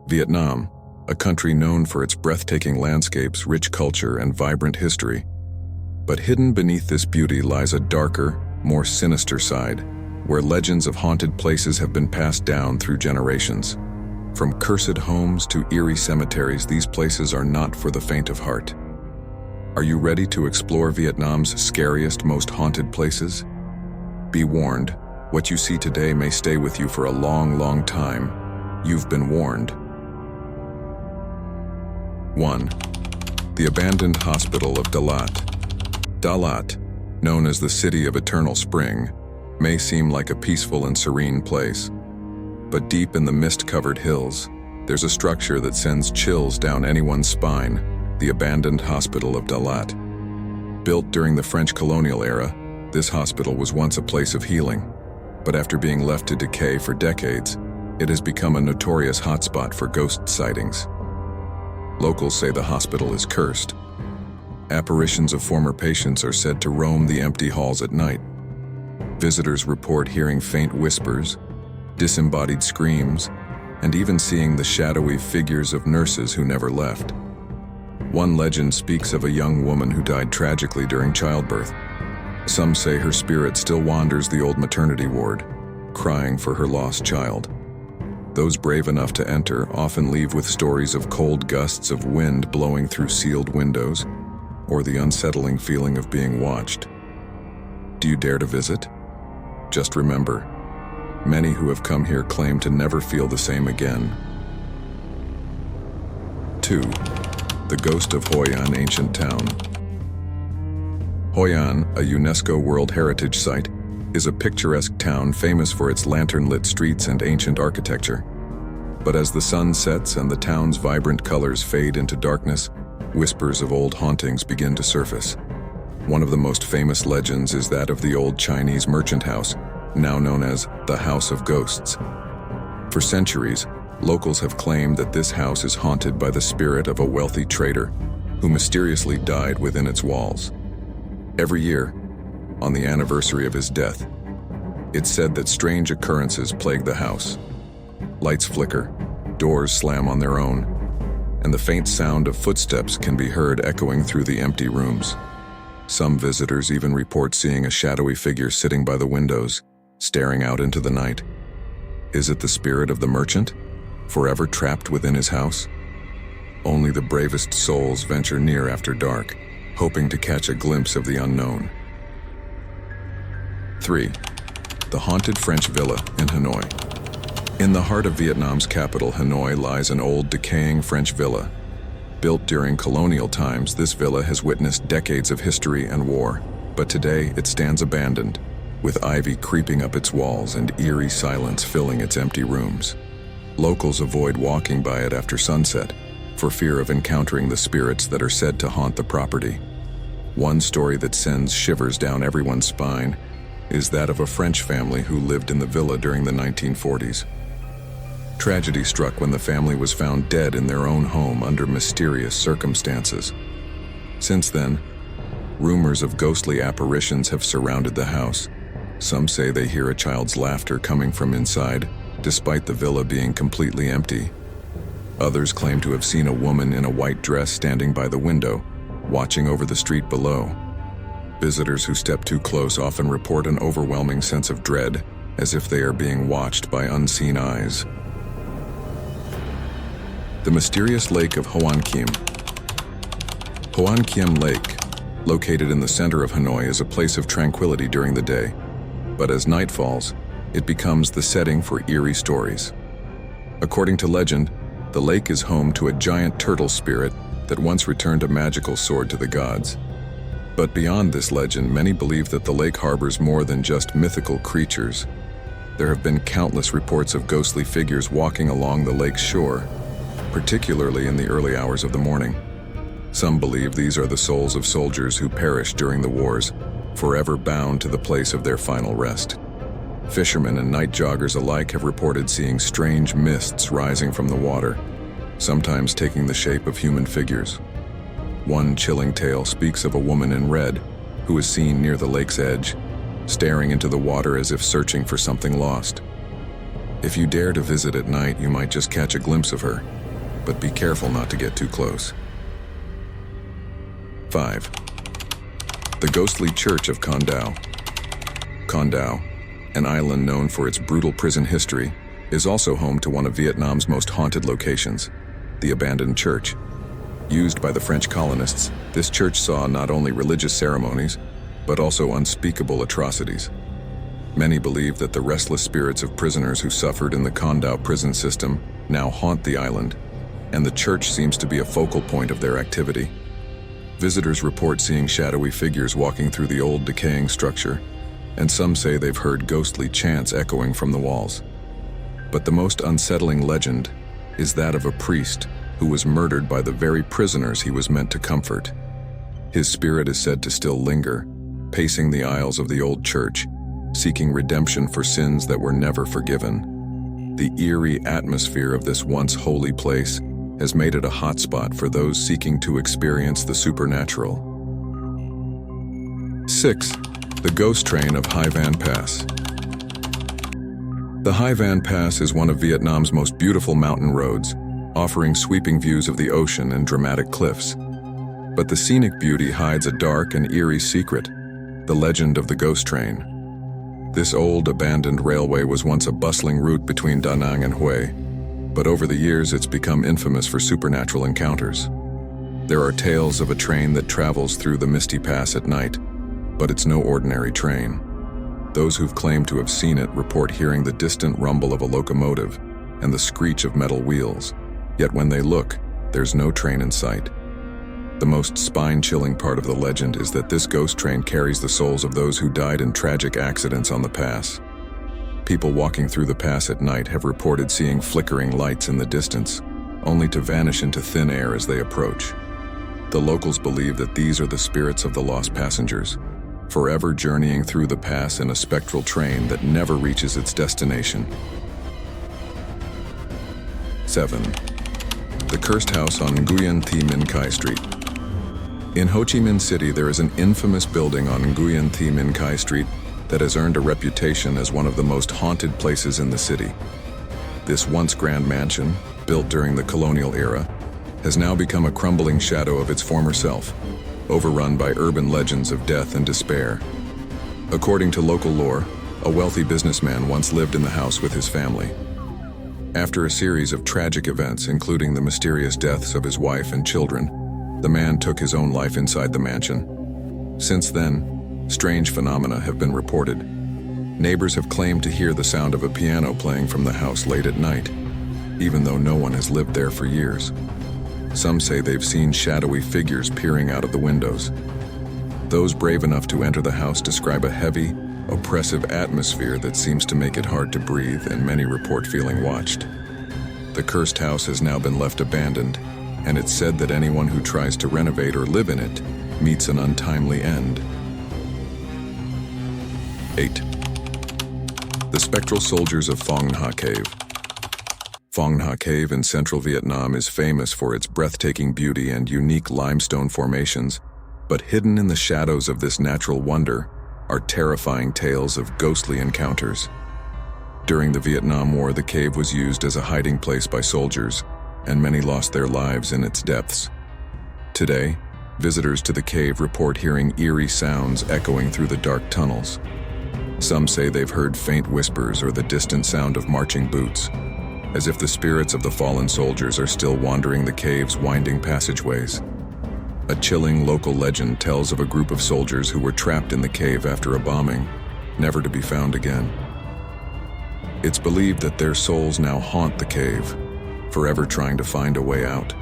Vietnam, a country known for its breathtaking landscapes, rich culture, and vibrant history. But hidden beneath this beauty lies a darker, more sinister side, where legends of haunted places have been passed down through generations. From cursed homes to eerie cemeteries, these places are not for the faint of heart. Are you ready to explore Vietnam's scariest, most haunted places? Be warned, what you see today may stay with you for a long, long time. You've been warned. 1. The abandoned hospital of Dalat. Dalat, known as the City of Eternal Spring, may seem like a peaceful and serene place. But deep in the mist-covered hills, there's a structure that sends chills down anyone's spine, the abandoned hospital of Dalat. Built during the French colonial era, this hospital was once a place of healing, but after being left to decay for decades, it has become a notorious hotspot for ghost sightings. Locals say the hospital is cursed. Apparitions of former patients are said to roam the empty halls at night. Visitors report hearing faint whispers, disembodied screams, and even seeing the shadowy figures of nurses who never left. One legend speaks of a young woman who died tragically during childbirth. Some say her spirit still wanders the old maternity ward, crying for her lost child. Those brave enough to enter often leave with stories of cold gusts of wind blowing through sealed windows, or the unsettling feeling of being watched. Do you dare to visit? Just remember, many who have come here claim to never feel the same again. 2. The Ghost of Hoi An Ancient Town. Hoi An, a UNESCO World Heritage Site, is a picturesque town famous for its lantern-lit streets and ancient architecture. But as the sun sets and the town's vibrant colors fade into darkness, whispers of old hauntings begin to surface. One of the most famous legends is that of the old Chinese merchant house, now known as the House of Ghosts. For centuries, locals have claimed that this house is haunted by the spirit of a wealthy trader who mysteriously died within its walls. Every year, on the anniversary of his death, it's said that strange occurrences plague the house. Lights flicker, doors slam on their own, and the faint sound of footsteps can be heard echoing through the empty rooms. Some visitors even report seeing a shadowy figure sitting by the windows, staring out into the night. Is it the spirit of the merchant, forever trapped within his house? Only the bravest souls venture near after dark, hoping to catch a glimpse of the unknown. 3. The Haunted French Villa in Hanoi. In the heart of Vietnam's capital, Hanoi, lies an old, decaying French villa. Built during colonial times, this villa has witnessed decades of history and war, but today it stands abandoned, with ivy creeping up its walls and eerie silence filling its empty rooms. Locals avoid walking by it after sunset, for fear of encountering the spirits that are said to haunt the property. One story that sends shivers down everyone's spine is that of a French family who lived in the villa during the 1940s. Tragedy struck when the family was found dead in their own home under mysterious circumstances. Since then, rumors of ghostly apparitions have surrounded the house. Some say they hear a child's laughter coming from inside, despite the villa being completely empty. Others claim to have seen a woman in a white dress standing by the window, watching over the street below. Visitors who step too close often report an overwhelming sense of dread, as if they are being watched by unseen eyes. The mysterious lake of Hoan Kiem. Hoan Kiem Lake, located in the center of Hanoi, is a place of tranquility during the day, but as night falls, it becomes the setting for eerie stories. According to legend, the lake is home to a giant turtle spirit that once returned a magical sword to the gods. But beyond this legend, many believe that the lake harbors more than just mythical creatures. There have been countless reports of ghostly figures walking along the lake's shore, particularly in the early hours of the morning. Some believe these are the souls of soldiers who perished during the wars, forever bound to the place of their final rest. Fishermen and night joggers alike have reported seeing strange mists rising from the water, sometimes taking the shape of human figures. One chilling tale speaks of a woman in red who is seen near the lake's edge, staring into the water as if searching for something lost. If you dare to visit at night, you might just catch a glimpse of her, but be careful not to get too close. 5. The ghostly church of Con Dao. Con Dao, an island known for its brutal prison history, is also home to one of Vietnam's most haunted locations, the abandoned church. Used by the French colonists, this church saw not only religious ceremonies, but also unspeakable atrocities. Many believe that the restless spirits of prisoners who suffered in the Con Dao prison system now haunt the island, and the church seems to be a focal point of their activity. Visitors report seeing shadowy figures walking through the old decaying structure, and some say they've heard ghostly chants echoing from the walls. But the most unsettling legend is that of a priest who was murdered by the very prisoners he was meant to comfort. His spirit is said to still linger, pacing the aisles of the old church, seeking redemption for sins that were never forgiven. The eerie atmosphere of this once holy place has made it a hotspot for those seeking to experience the supernatural. 6. The ghost train of Hai Van Pass. The Hai Van Pass is one of Vietnam's most beautiful mountain roads, offering sweeping views of the ocean and dramatic cliffs. But the scenic beauty hides a dark and eerie secret, the legend of the ghost train. This old, abandoned railway was once a bustling route between Danang and Hue, but over the years it's become infamous for supernatural encounters. There are tales of a train that travels through the misty pass at night, but it's no ordinary train. Those who've claimed to have seen it report hearing the distant rumble of a locomotive and the screech of metal wheels, yet when they look, there's no train in sight. The most spine-chilling part of the legend is that this ghost train carries the souls of those who died in tragic accidents on the pass. People walking through the pass at night have reported seeing flickering lights in the distance, only to vanish into thin air as they approach. The locals believe that these are the spirits of the lost passengers, forever journeying through the pass in a spectral train that never reaches its destination. 7. The cursed house on Nguyen Thi Minh Khai Street. In Ho Chi Minh City, there is an infamous building on Nguyen Thi Minh Khai Street that has earned a reputation as one of the most haunted places in the city. This once grand mansion, built during the colonial era, has now become a crumbling shadow of its former self, overrun by urban legends of death and despair. According to local lore, a wealthy businessman once lived in the house with his family. After a series of tragic events, including the mysterious deaths of his wife and children, the man took his own life inside the mansion. Since then, strange phenomena have been reported. Neighbors have claimed to hear the sound of a piano playing from the house late at night, even though no one has lived there for years. Some say they've seen shadowy figures peering out of the windows. Those brave enough to enter the house describe a heavy, oppressive atmosphere that seems to make it hard to breathe, and many report feeling watched. The cursed house has now been left abandoned, and it's said that anyone who tries to renovate or live in it meets an untimely end. 8. The Spectral Soldiers of Phong Nha Cave. Phong Nha Cave in central Vietnam is famous for its breathtaking beauty and unique limestone formations, but hidden in the shadows of this natural wonder are terrifying tales of ghostly encounters. During the Vietnam War, the cave was used as a hiding place by soldiers, and many lost their lives in its depths. Today, visitors to the cave report hearing eerie sounds echoing through the dark tunnels. Some say they've heard faint whispers or the distant sound of marching boots, as if the spirits of the fallen soldiers are still wandering the cave's winding passageways. A chilling local legend tells of a group of soldiers who were trapped in the cave after a bombing, never to be found again. It's believed that their souls now haunt the cave, forever trying to find a way out.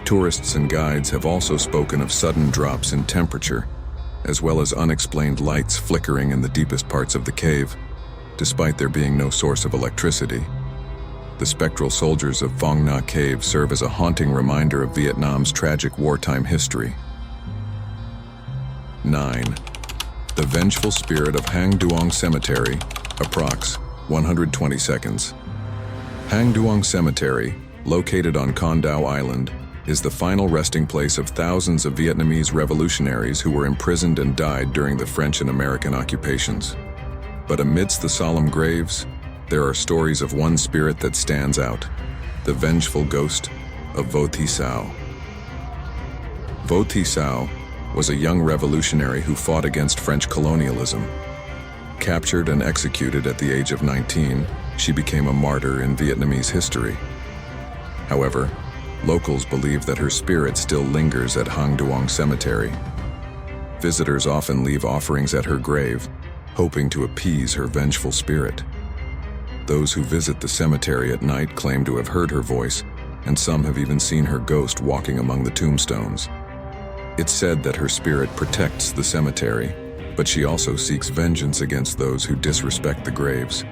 Tourists and guides have also spoken of sudden drops in temperature, as well as unexplained lights flickering in the deepest parts of the cave, despite there being no source of electricity. The spectral soldiers of Phong Nha Cave serve as a haunting reminder of Vietnam's tragic wartime history. 9. The vengeful spirit of Hang Duong Cemetery, approx. 120 seconds. Hang Duong Cemetery, located on Con Dao Island, is the final resting place of thousands of Vietnamese revolutionaries who were imprisoned and died during the French and American occupations. But amidst the solemn graves, there are stories of one spirit that stands out, the vengeful ghost of Vo Thi Sao. Vo Thi Sao was a young revolutionary who fought against French colonialism. Captured and executed at the age of 19, she became a martyr in Vietnamese history. However, locals believe that her spirit still lingers at Hang Duong Cemetery. Visitors often leave offerings at her grave, hoping to appease her vengeful spirit. Those who visit the cemetery at night claim to have heard her voice, and some have even seen her ghost walking among the tombstones. It's said that her spirit protects the cemetery, but she also seeks vengeance against those who disrespect the graves.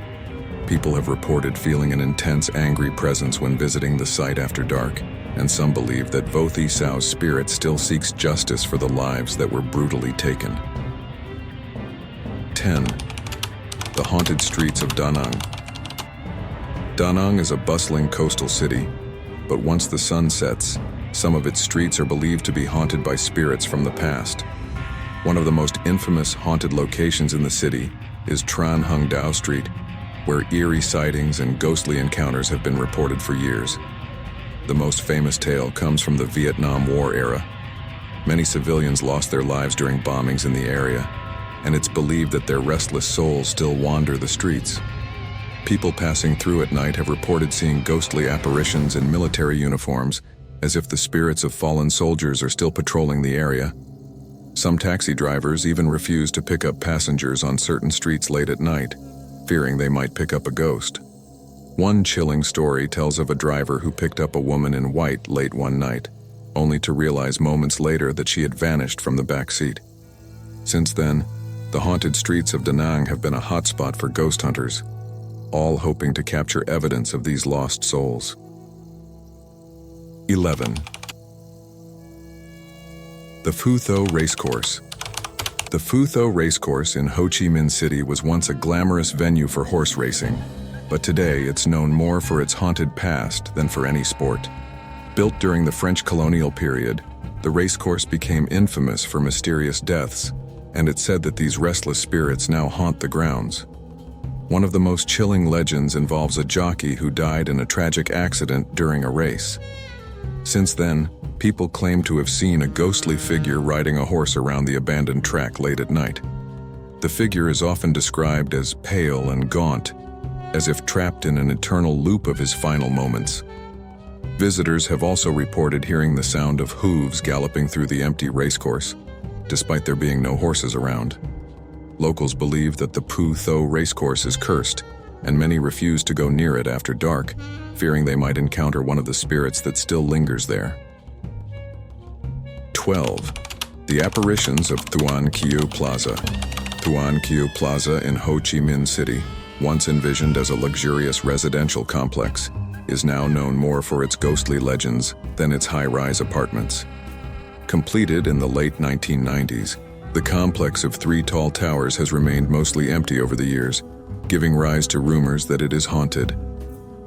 People have reported feeling an intense, angry presence when visiting the site after dark, and some believe that Vo Thi Sao's spirit still seeks justice for the lives that were brutally taken. 10. The haunted streets of Danang. Danang is a bustling coastal city, but once the sun sets, some of its streets are believed to be haunted by spirits from the past. One of the most infamous haunted locations in the city is Tran Hung Dao Street, where eerie sightings and ghostly encounters have been reported for years. The most famous tale comes from the Vietnam War era. Many civilians lost their lives during bombings in the area, and it's believed that their restless souls still wander the streets. People passing through at night have reported seeing ghostly apparitions in military uniforms, as if the spirits of fallen soldiers are still patrolling the area. Some taxi drivers even refuse to pick up passengers on certain streets late at night, fearing they might pick up a ghost. One chilling story tells of a driver who picked up a woman in white late one night, only to realize moments later that she had vanished from the back seat. Since then, the haunted streets of Danang have been a hotspot for ghost hunters, all hoping to capture evidence of these lost souls. 11. The Phu Race Course. The Phu Race Course in Ho Chi Minh City was once a glamorous venue for horse racing, but today it's known more for its haunted past than for any sport. Built during the French colonial period, the racecourse became infamous for mysterious deaths, and it's said that these restless spirits now haunt the grounds. One of the most chilling legends involves a jockey who died in a tragic accident during a race. Since then, people claim to have seen a ghostly figure riding a horse around the abandoned track late at night. The figure is often described as pale and gaunt, as if trapped in an eternal loop of his final moments. Visitors have also reported hearing the sound of hooves galloping through the empty racecourse, despite there being no horses around. Locals believe that the Phu Tho racecourse is cursed, and many refuse to go near it after dark, fearing they might encounter one of the spirits that still lingers there. 12. The apparitions of Tuan Kieu Plaza. Tuan Kieu Plaza in Ho Chi Minh City, once envisioned as a luxurious residential complex, is now known more for its ghostly legends than its high-rise apartments. Completed in the late 1990s, the complex of 3 tall towers has remained mostly empty over the years, giving rise to rumors that it is haunted.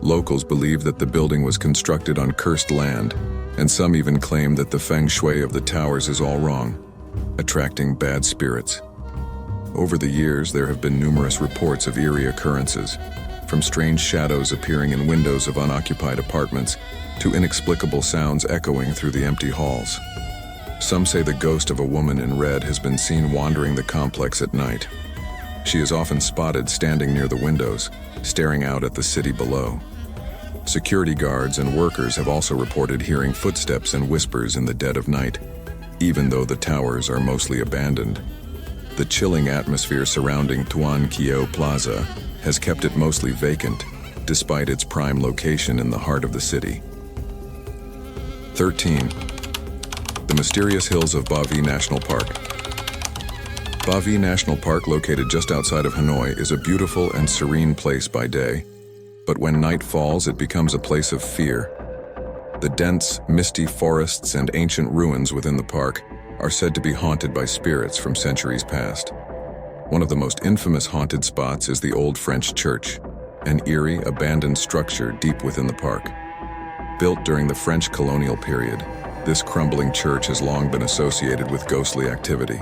Locals believe that the building was constructed on cursed land, and some even claim that the feng shui of the towers is all wrong, attracting bad spirits. Over the years, there have been numerous reports of eerie occurrences, from strange shadows appearing in windows of unoccupied apartments to inexplicable sounds echoing through the empty halls. Some say the ghost of a woman in red has been seen wandering the complex at night. She is often spotted standing near the windows, staring out at the city below. Security guards and workers have also reported hearing footsteps and whispers in the dead of night, even though the towers are mostly abandoned. The chilling atmosphere surrounding Tuan Kieu Plaza has kept it mostly vacant, despite its prime location in the heart of the city. 13. The mysterious hills of Ba Vi National Park. Ba Vi National Park, located just outside of Hanoi, is a beautiful and serene place by day, but when night falls, it becomes a place of fear. The dense, misty forests and ancient ruins within the park are said to be haunted by spirits from centuries past. One of the most infamous haunted spots is the Old French Church, an eerie, abandoned structure deep within the park. Built during the French colonial period, this crumbling church has long been associated with ghostly activity.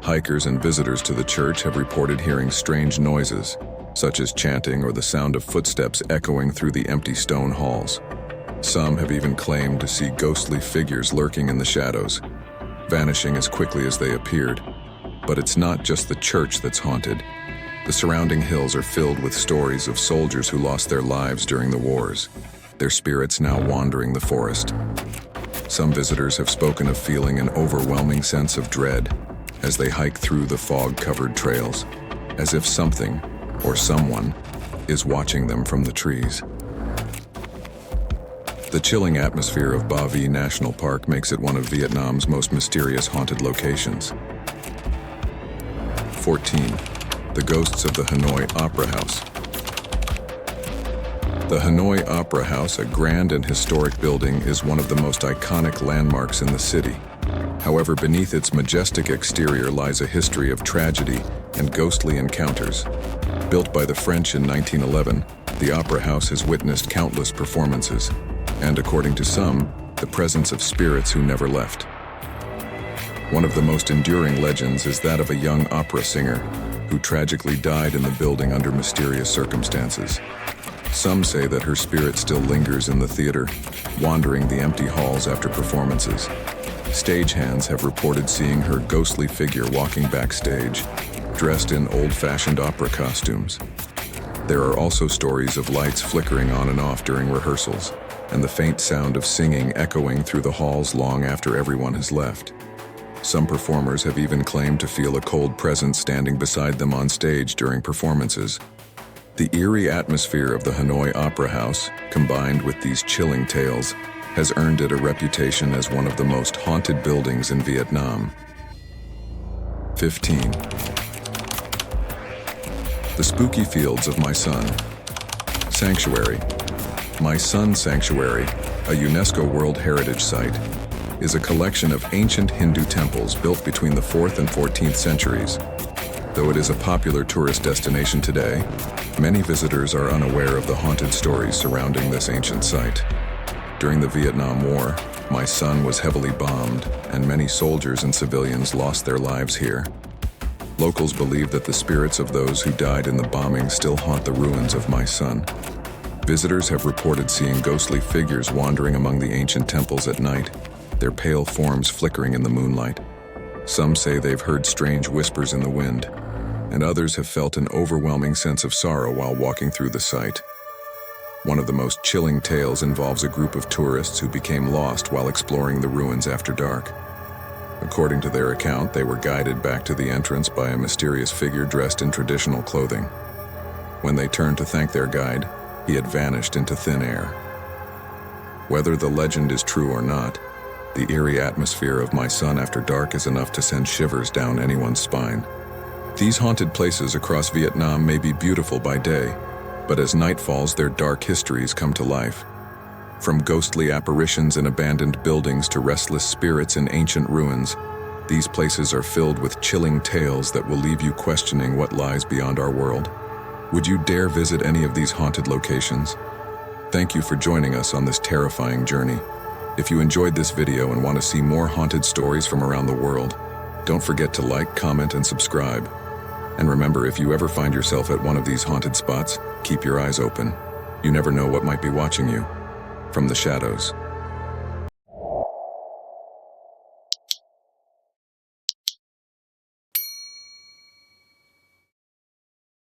Hikers and visitors to the church have reported hearing strange noises, such as chanting or the sound of footsteps echoing through the empty stone halls. Some have even claimed to see ghostly figures lurking in the shadows, vanishing as quickly as they appeared. But it's not just the church that's haunted. The surrounding hills are filled with stories of soldiers who lost their lives during the wars, their spirits now wandering the forest. Some visitors have spoken of feeling an overwhelming sense of dread as they hike through the fog-covered trails, as if something or someone is watching them from the trees. The chilling atmosphere of Ba Vi National Park makes it one of Vietnam's most mysterious haunted locations. 14. The ghosts of the Hanoi Opera House. The Hanoi Opera House, a grand and historic building, is one of the most iconic landmarks in the city. However, beneath its majestic exterior lies a history of tragedy and ghostly encounters. Built by the French in 1911, the Opera House has witnessed countless performances, and according to some, the presence of spirits who never left. One of the most enduring legends is that of a young opera singer who tragically died in the building under mysterious circumstances. Some say that her spirit still lingers in the theater, wandering the empty halls after performances. Stagehands have reported seeing her ghostly figure walking backstage, dressed in old-fashioned opera costumes. There are also stories of lights flickering on and off during rehearsals, and the faint sound of singing echoing through the halls long after everyone has left. Some performers have even claimed to feel a cold presence standing beside them on stage during performances. The eerie atmosphere of the Hanoi Opera House, combined with these chilling tales, has earned it a reputation as one of the most haunted buildings in Vietnam. 15. The Spooky Fields of My Son. Sanctuary. My Son Sanctuary, a UNESCO World Heritage Site, is a collection of ancient Hindu temples built between the 4th and 14th centuries. Though it is a popular tourist destination today, many visitors are unaware of the haunted stories surrounding this ancient site. During the Vietnam War, My Son was heavily bombed, and many soldiers and civilians lost their lives here. Locals believe that the spirits of those who died in the bombing still haunt the ruins of My Son. Visitors have reported seeing ghostly figures wandering among the ancient temples at night, their pale forms flickering in the moonlight. Some say they've heard strange whispers in the wind, and others have felt an overwhelming sense of sorrow while walking through the site. One of the most chilling tales involves a group of tourists who became lost while exploring the ruins after dark. According to their account, they were guided back to the entrance by a mysterious figure dressed in traditional clothing. When they turned to thank their guide, he had vanished into thin air. Whether the legend is true or not, the eerie atmosphere of My Son after dark is enough to send shivers down anyone's spine. These haunted places across Vietnam may be beautiful by day, but as night falls, their dark histories come to life. From ghostly apparitions in abandoned buildings to restless spirits in ancient ruins, these places are filled with chilling tales that will leave you questioning what lies beyond our world. Would you dare visit any of these haunted locations? Thank you for joining us on this terrifying journey. If you enjoyed this video and want to see more haunted stories from around the world, don't forget to like, comment, and subscribe. And remember, if you ever find yourself at one of these haunted spots, keep your eyes open. You never know what might be watching you from the shadows.